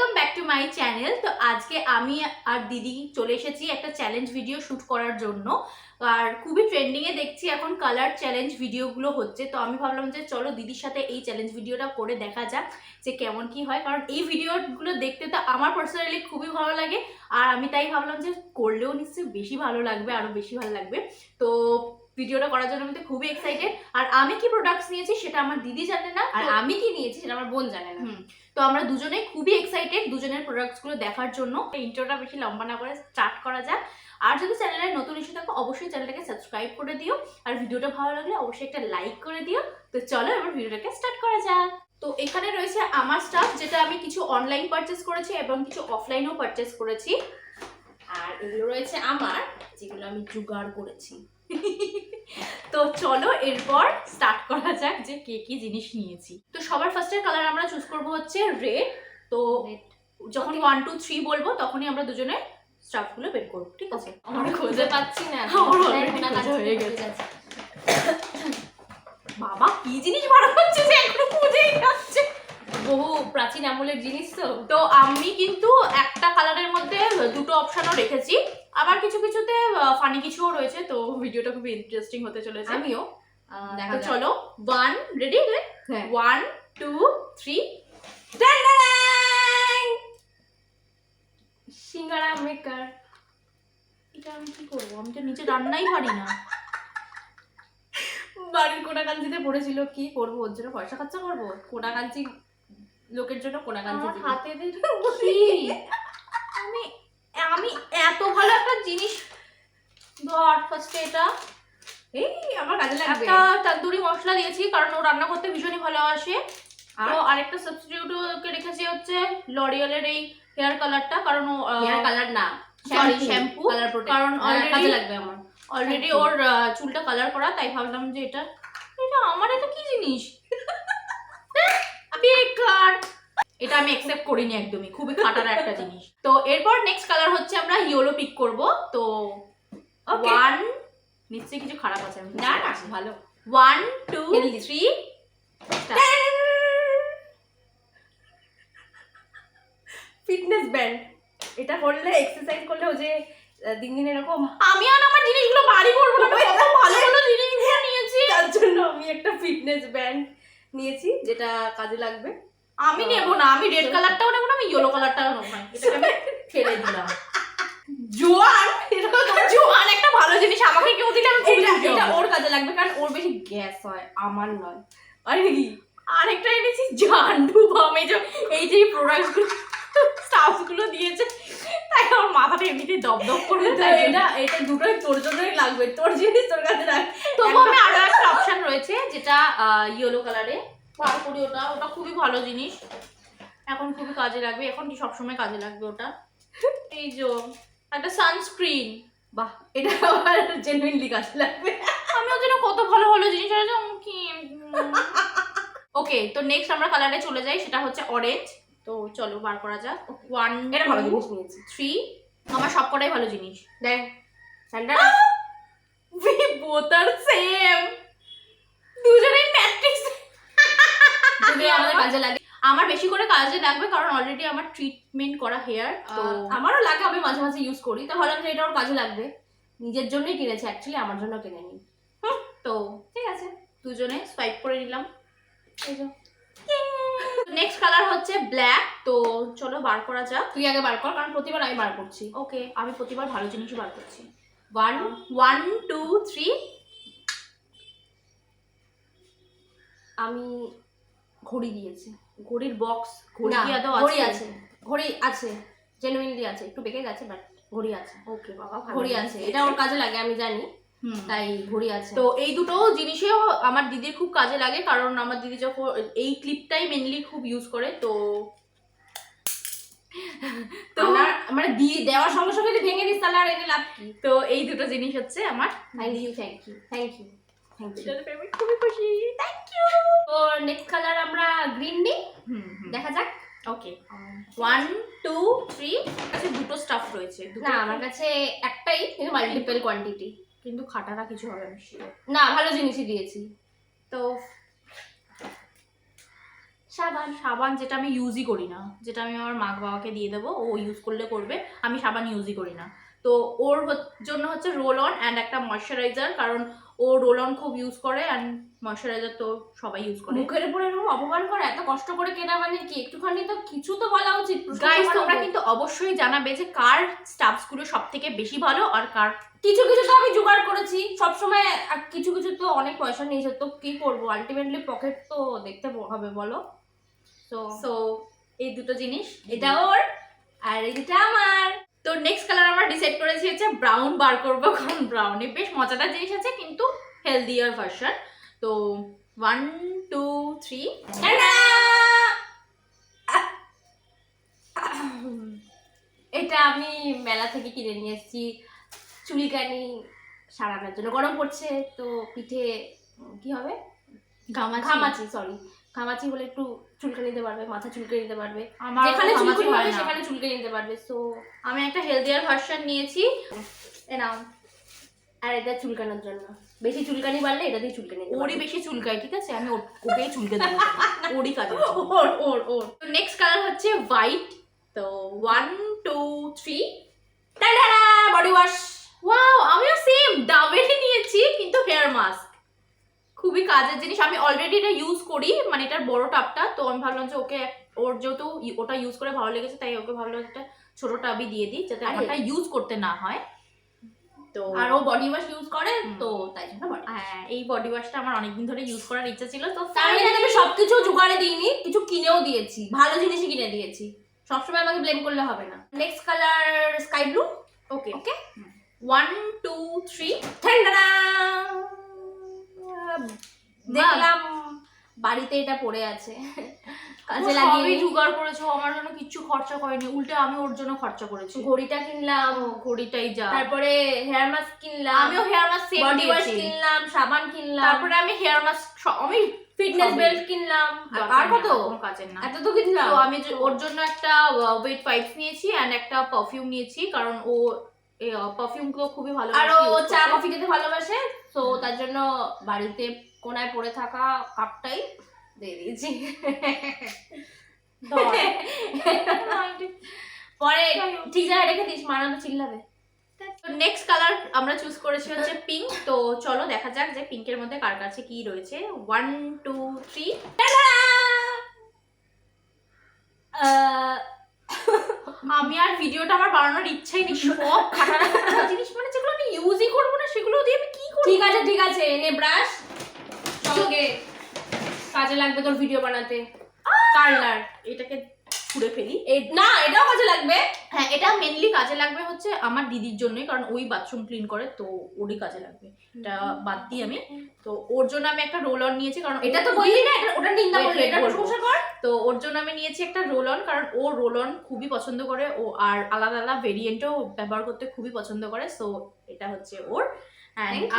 Welcome back to my channel. তো আজকে আমি আর দিদি চলে এসেছি একটা চ্যালেঞ্জ ভিডিও শ্যুট করার জন্য। আর খুবই ট্রেন্ডিংয়ে দেখছি এখন কালার চ্যালেঞ্জ ভিডিওগুলো হচ্ছে। তো আমি ভাবলাম যে চলো দিদির সাথে এই চ্যালেঞ্জ ভিডিওটা করে দেখা যাক যে কেমন কি হয়, কারণ এই ভিডিওগুলো দেখতে তো আমার পার্সোনালি খুবই ভালো লাগে। আর আমি তাই ভাবলাম যে করলেও নিশ্চয়ই বেশি ভালো লাগবে, আরও বেশি ভালো লাগবে। তো ভিডিওটা করার জন্য আমি খুবই এক্সাইটেড। আর আমি কি প্রোডাক্টস নিয়েছি সেটা আমার দিদি জানে না, আর আমি কি নিয়েছি সেটা আমার বোন জানে না। তো আমরা দুজনে খুবই এক্সাইটেড দুজনের প্রোডাক্টসগুলো দেখার জন্য। ইন্ট্রোটা বেশি লম্বা না করে স্টার্ট করা যাক। আর যদি চ্যানেলে নতুন এসে থাকো অবশ্যই চ্যানেলটাকে সাবস্ক্রাইব করে দিও, আর ভিডিওটা ভালো লাগলে অবশ্যই একটা লাইক করে দিও। তো চলো এবার ভিডিওটাকে স্টার্ট করা যাক। তো এখানে রয়েছে আমার স্টাফ, যেটা আমি কিছু অনলাইন পারচেস করেছি এবং কিছু অফলাইনেও পারচেস করেছি। আর এগুলো রয়েছে আমার, যেগুলো আমি জোগাড় করেছি। তো চলো এরপর স্টার্ট করা যাক যে কে কি জিনিস নিয়েছি। তো সবার ফার্স্টের কালার আমরা চুজ করব হচ্ছে রেড। তো যখন 1 2 3 বলবো তখনই আমরা দুজনে স্টাফগুলো বের করব, ঠিক আছে? আমি খুঁজে পাচ্ছি না, আমার অলরেডি খোঁজা হয়ে গেছে। বাবা কি জিনিস বার করছে যে এখনো খুঁজেই যাচ্ছে। বহু প্রাচীন আমলের জিনিস তো। তো আমি কিন্তু একটা কালারের মধ্যে দুটো অপশনও রেখেছি, আবার কিছু কিছুতে ফানি কিছুও রয়েছে। তো ভিডিওটা খুব ইন্টারেস্টিং হতে চলেছে। আমিও তো চলো 1 রেডি? হ্যাঁ 1 2 3 সিঙ্গারা মেকার। এটা আমি কি করবো? আমি তো নিচে রান্নাই পারি না। বাড়ির কোনাকাঞ্চিতে পড়েছিল, কি করবো ওর জন্য পয়সা খরচা করবো? কোনাকাঞ্চি লোকের জন্য কোনাকাঞ্চি আমার দিবি। হাতে কি আমি আমি এত ভালো একটা জিনিস ধর ফার্স্টে এটা এই আমার কাজে লাগবে। একটা তন্দুরি মশলা দিয়েছি কারণ ও রান্না করতে ভীষণই ভালোবাসে। আর তো আরেকটা সাবস্টিটিউট ওকে রেখেছি হচ্ছে লরিয়ালের এই হেয়ার কালারটা, কারণ ও হেয়ার কালার না, সরি শ্যাম্পু, কালার প্রোটেক্ট, কারণ কাজে লাগবে আমার। অলরেডি ওর চুলটা কালার করা, তাই ভাবলাম যে এটা এটা আমার এটা কি জিনিস বেকার। এটা আমি অ্যাকসেপ্ট করিনি একদমই, খুবই খাটার একটা জিনিস। তো এরপর নেক্সট কালার হচ্ছে আমরা ইয়েলো পিক করব। তো 1 নিশ্চয়ই কিছু খারাপ আছে, আমি না না ভালো। 1 2 3 ফিটনেস ব্যান্ড। এটা করলে এক্সারসাইজ করলে ও যে দিন দিন এরকম। আমি আর আমার জিনিসগুলো বাড়ি করবো না, কত ভালো ভালো জিনিসগুলো নিয়েছি। তার জন্য আমি একটা ফিটনেস ব্যান্ড নিয়েছি যেটা কাজে লাগবে। আমি নেব না, আমি রেড কালারটাও নেব না, আমি ইয়েলো কালারটাও নেব না, এটাকে আমি ফেলে দিলাম। জোয়ান, জোয়ান একটা ভালো জিনিস, আমাকে কেউ দিলে আমি খুব খুশি এটা হব। ওর কাজে লাগবে কারণ ওর বেশি গ্যাস হয়, আমার নয়। আরে কি আরেকটা এনেছি জান্ডু বাম। এই যে প্রোডাক্টগুলো স্টাফগুলো দিয়েছে, তাই আমার মাথাটা এমনিতে দপদপ করে যায়। এটা এটা দুটোই তোর জন্যই লাগবে, তোর জিনিস তোর কাছে লাগবে। তবু আমি আরো একটা অপশন রয়েছে যেটা ইয়েলো কালারে বার করি, ওটা ওটা খুবই ভালো জিনিস, এখন খুবই কাজে লাগবে, এখন কি সবসময় কাজে লাগবে ওটা। এই যে একটা সানস্ক্রিন, বাহ, এটা আমার জেনুইনলি কাজে লাগবে। আমি ওর জন্য কত ভালো ভালো জিনিস আছে কি। ওকে, তো নেক্সট আমরা কালারে চলে যাই, সেটা হচ্ছে অরেঞ্জ। তো চলো বার করা যাক। 1 এটা ভালো জিনিস নিয়েছি। 3 আমার সবকটাই ভালো জিনিস। দেখ sandal. We both are same, দুজনেই ম্যাট্রিক্স। যদি আমাদের কাজে লাগে। আমার বেশি করে কাজে লাগবে কারণ অলরেডি আমার ট্রিটমেন্ট করা হেয়ার, তো আমারও লাগে, আমি মাঝে মাঝে ইউজ করি। তো ভাবলাম যে এটা ওর কাজে লাগবে, নিজের জন্যই কিনেছি, অ্যাকচুয়ালি আমার জন্য কিনেনি। তো ঠিক আছে, দুজনে সোয়াইপ করে নিলাম। এই যে নেক্সট কালার হচ্ছে ব্ল্যাক। তো চলো বার করা যাক। তুই আগে বার কর কারণ প্রতিবার আমি বার করছি। ওকে, আমি প্রতিবার ভালো জিনিসই বার করছি। 1 1 2 3 আমি ঘড়ি দিয়েছি। ঘড়ির বক্স, ঘড়ি না, কি আদৌ ঘড়ি আছে? আছে, ঘড়ি আছে, জেনুইনলি আছে, একটু বেঁকে গেছে বাট ঘড়ি আছে। ওকে বাবা, ঘড়ি আছে, এটা ওর কাজে লাগে আমি জানি, তাই ঘড়ি আছে। তো এই দুটো জিনিসেও আমার দিদির খুব কাজে লাগে, কারণ আমার দিদি যখন এই ক্লিপটাই মেনলি খুব ইউজ করে। তো তো মানে দিয়ে দেওয়ার সঙ্গে সঙ্গে যদি ভেঙে দিস তাহলে আর এনে লাভ কি। তো এই দুটো জিনিস হচ্ছে আমার। Thank you thank you thank you thank you. খুবই খুশি, থ্যাংক ইউ। তো নেক্সট কালার আমরা গ্রিন নিই, দেখা যাক। ওকে 1 2 3 আচ্ছা দুটো স্টাফ রয়েছে। না আমার কাছে একটাই, কিন্তু মাল্টিপল কোয়ান্টিটি, কিন্তু খাটারা কিছু হবে না। না ভালো জিনিসই দিয়েছি। তো সাবান। সাবান যেটা আমি ইউজই করি না, যেটা আমি আমার মা বাবাকে দিয়ে দেবো, ও ইউজ করলে করবে, আমি সাবান ইউজই করি না। তো ওর জন্য হচ্ছে রোল অন অ্যান্ড একটা ময়শ্চারাইজার, কারণ ও রোল অন খুব ইউজ করে অ্যান্ড ময়শ্চারাইজার তো সবাই ইউজ করে। মুখের উপরে এরকম অপমান করে, এত কষ্ট করে কেনা মানে কি, একটুখানি তো কিছু তো বলা উচিত। গাইস তোমরা কিন্তু অবশ্যই জানাবে যে কার স্টাফস গুলো সব থেকে বেশি ভালো আর কার। কিছু কিছু তো আমি জোগাড় করেছি সবসময়, আর কিছু কিছু তো অনেক পয়সা নিয়েছে, তো কি করবো, আলটিমেটলি পকেট তো দেখতে হবে বলো। সো এই দুটো জিনিস, এটা ওর আর এটা আমার। তো নেক্সট কালার আমরা ডিসাইড করেছি হচ্ছে ব্রাউন বার করবো, কারণ ব্রাউনে বেশ মজাদার জিনিস আছে কিন্তু হেলদিয়ার ভার্সন। তো 1 2 3 এটা আমি মেলা থেকে কিনে নিয়ে এসেছি চুলকানি সারানোর জন্য। গরম পড়ছে তো পিঠে কি হবে, ঘামাচি, সরি ঘামাচি হলে একটু চুলকে নিতে পারবে, মাথা চুলকে নিতে পারবে, যেখানে চুলকানি হবে সেখানে চুলকে নিতে পারবে। সো আমি একটা হেলদিয়ার ভার্সন নিয়েছি, এ নাও। আর এটা চুলকানোর জন্য, বেশি চুলকানি বাড়লে এটা দিয়ে চুলকে নিতে ওরই বেশি চুলকায়, ঠিক আছে, আমি ওকেই চুলকে দেবো, ওরই কাজে। ওর তো নেক্সট কালার হচ্ছে হোয়াইট। তো 1 2 3 বডি ওয়াশ। ওয়াও, আমিও সেম ডাবেরই নিয়েছি কিন্তু হেয়ার মাস্ক, খুবই কাজের জিনিস। আমি অলরেডি এটা ইউজ করি, মানে এটার বড় টাবটা, তো আমি ভাবলাম যে ওকে, ওর যেহেতু ওটা ইউজ করে ভালো লেগেছে তাই ওকে ভাবলাম একটা ছোট টাবই দিয়ে দিই যাতে আমারটা ইউজ করতে না হয়। তো আর ও বডি ওয়াশ ইউজ করে, তো তাই জন্য হ্যাঁ, এই বডি ওয়াশটা আমার অনেকদিন ধরে ইউজ করার ইচ্ছা ছিল। তো তার মানে আমি সবকিছু জোগাড়ে দিইনি, কিছু কিনেও দিয়েছি, ভালো জিনিসই কিনে দিয়েছি, সবসময় আমাকে ব্লেম করলে হবে না। Next colour sky blue. Okay okay 1 2 3 দেখলাম বাড়িতে এটা পড়ে আছে, কাজে সবই লাগিয়ে জোগাড় করেছো, আমার জন্য কিচ্ছু খরচা করেনি, উল্টে আমি ওর জন্য খরচা করেছি। ঘড়িটা কিনলাম, ঘড়িটাই যা, তারপরে হেয়ার মাস্ক কিনলাম, আমিও hair mask same body wash নিয়েছি, কিনলাম, সাবান কিনলাম, তারপরে আমি হেয়ার মাস্ক, আমি ফিটনেস বেল্ট কিনলাম, আর কত কোনো কাজের না। এত তো কিনলাম। তো আমি ওর জন্য একটা ওয়েট পাইপস নিয়েছি এন্ড একটা পারফিউম নিয়েছি, কারণ ও পারফিউম গুলো খুবই ভালো, আর ও চা কফি খেতে ভালোবাসে, তো তার জন্য বাড়িতে কোনায় পড়ে থাকা কাপটাই দিয়ে দিয়েছি। পরে ঠিক জায়গায় রেখে দিস, মানা তো চিল্লাবে। নেক্সট কালার আমরা চুজ করেছি হচ্ছে পিঙ্ক। তো চলো দেখা যাক যে পিঙ্কের মধ্যে কার কাছে কি রয়েছে। 1 2 3 আমি আর ভিডিওটা আমার বানানোর ইচ্ছাই নেই, সব খাটারা খাটারা জিনিস, মানে যেগুলো আমি ইউজই করবো না সেগুলো দিয়ে আমি কি করব। ঠিক আছে এনে ব্রাশ, সঙ্গে কাজে লাগবে তোর ভিডিও বানাতে। কার্লার, এটাকে ছুঁড়ে ফেলি। না এটাও কাজে লাগবে। হ্যাঁ, এটা মেনলি কাজে লাগবে হচ্ছে আমার দিদির জন্যই, কারণ ওই বাথরুম ক্লিন করে, তো ওরই কাজে লাগবে। এটা বাদ দিই আমি, তো ওর জন্য আমি একটা রোল অন নিয়েছি, কারণ এটা তো বললি না, এটা ওটা নিন্দা করলি, এটা প্রশংসা কর। তো ওর জন্য আমি নিয়েছি একটা রোল অন, কারণ ও রোল অন খুবই পছন্দ করে, ও আর আলাদা আলাদা ভেরিয়েন্টও ব্যবহার করতে খুবই পছন্দ করে। সো এটা হচ্ছে ওর।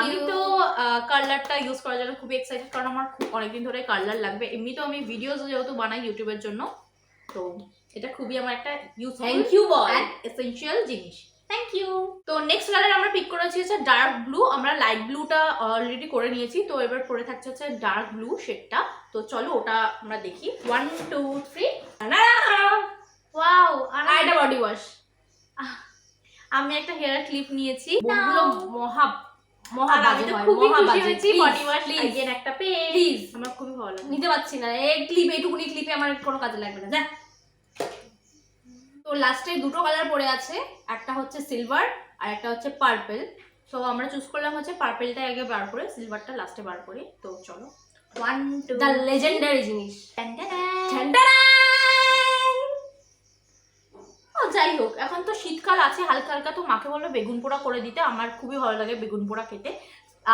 আমি তো কালারটা ইউজ করার জন্য খুবই এক্সাইটেড, কারণ আমার খুব অনেকদিন ধরে কালার লাগবে। এমনিতেও আমি ভিডিওস যেহেতু বানাই ইউটিউবের জন্য, তো এটা খুবই আমার একটা থ্যাংক ইউ বল এন্ড এসেনশিয়াল জিনিস। Thank you. তো নেক্সট কালার আমরা পিক করেছি হচ্ছে ডার্ক ব্লু। আমরা লাইট ব্লুটা অলরেডি করে নিয়েছি, তো এবার পরে থাকছে হচ্ছে ডার্ক ব্লু শেডটা। তো চলো ওটা আমরা দেখি। 1 2 3 ওয়াও, আর এটা বডি ওয়াশ। আমি একটা হেয়ার ক্লিপ নিয়েছি, বলগুলো মহা আমি তো খুবই খুশি হয়েছি। বডি ওয়াশ এগেইন একটা প্লিজ, আমার খুবই ভালো লাগে। নিতে পারছি না এই ক্লিপ, এইটুকুনি ক্লিপে আমার কোনো কাজে লাগবে না, যা। তো লাস্টে দুটো কালার পড়ে আছে, একটা হচ্ছে সিলভার আর একটা হচ্ছে পার্পল। তো আমরা চুজ করলাম হচ্ছে পার্পলটা আগে বার করে সিলভারটা লাস্টে বার করি। তো চলো 1 2 দ্য লেজেন্ডারি জিনিস। যাই হোক, এখন তো শীতকাল আছে হালকা হালকা, তো মাকে বললো বেগুন পোড়া করে দিতে, আমার খুবই ভালো লাগে বেগুন পোড়া খেতে।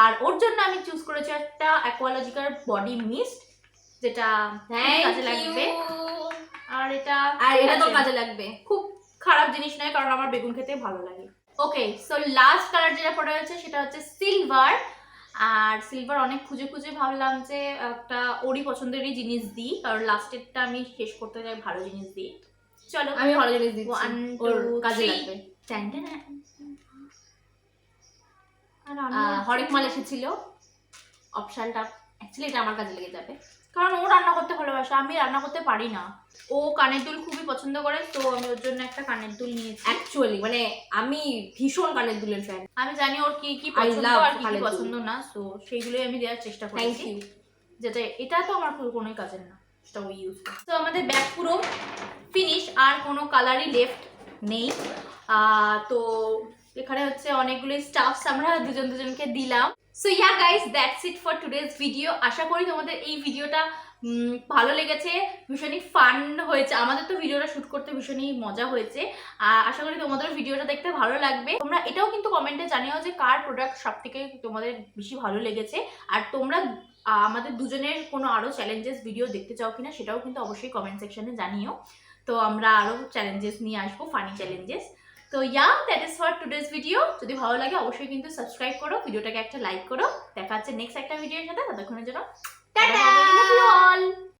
আর ওর জন্য আমি চুজ করেছি একটা অ্যাকোয়ালজিকার বডি মিস্ট, যেটা কাজে লাগবে। আর এটা তো কাজে লাগবে, খুব খারাপ জিনিস নয়, কারণ আমার বেগুন খেতে ভালো লাগে। ওকে, সো লাস্ট কালার যেটা পড়ে আছে সেটা হচ্ছে সিলভার। আর সিলভার অনেক খুঁজে খুঁজে ভাবলাম যে একটা ওরই পছন্দেরই জিনিস দিই, কারণ লাস্টেরটা আমি শেষ করতে চাই ভালো জিনিস দিই। চলো আমি ভালো জিনিস দিচ্ছি, 1 ওর 2 কাজে 3 লাগবে। আর হরেক মাল এসেছিল, অপশনটা অ্যাকচুয়ালি এটা আমার কাজে লেগে যাবে। কারণ ও রান্না করতে ভালোবাসে, আমি রান্না করতে পারি না। ও কানের দুল খুবই পছন্দ করে, তো আমি ওর জন্য একটা কানের দুল নিয়েছি। অ্যাকচুয়ালি মানে আমি ভীষণ কানের দুলের ফ্যান। আমি জানি ওর কি কি I পছন্দ love আর কি কি কানের দুল। পছন্দ না, তো সেইগুলোই আমি দেওয়ার চেষ্টা থ্যাংক করেছি। ইউ। যেটা এটা তো আমার কোনোই কাজের না, সেটা ও ইউজ করে। তো আমাদের ব্যাগ পুরো ফিনিশ, আর কোনো কালারই লেফট নেই। তো এখানে হচ্ছে অনেকগুলো স্টাফস আমরা দুজন দুজনকে দিলাম। So yeah guys, that's it for today's video. আশা করি তোমাদের এই ভিডিওটা ভালো লেগেছে, ভীষণই ফান হয়েছে। আমাদের তো ভিডিওটা শ্যুট করতে ভীষণই মজা হয়েছে। আশা করি তোমাদের ভিডিওটা দেখতে ভালো লাগবে। তোমরা এটাও কিন্তু কমেন্টে জানিও যে কার প্রোডাক্ট সব থেকে তোমাদের বেশি ভালো লেগেছে, আর তোমরা আমাদের দুজনের কোনো আরও চ্যালেঞ্জেস ভিডিও দেখতে চাও কিনা সেটাও কিন্তু অবশ্যই কমেন্ট সেকশনে জানিও। তো আমরা আরও চ্যালেঞ্জেস নিয়ে আসবো, ফানি চ্যালেঞ্জেস। তো yeah, that is for today's video. যদি ভালো লাগে অবশ্যই কিন্তু সাবস্ক্রাইব করো, ভিডিওটাকে একটা লাইক করো। দেখা হচ্ছে নেক্সট একটা ভিডিওর সাথে, ততক্ষণের জন্য টাটা।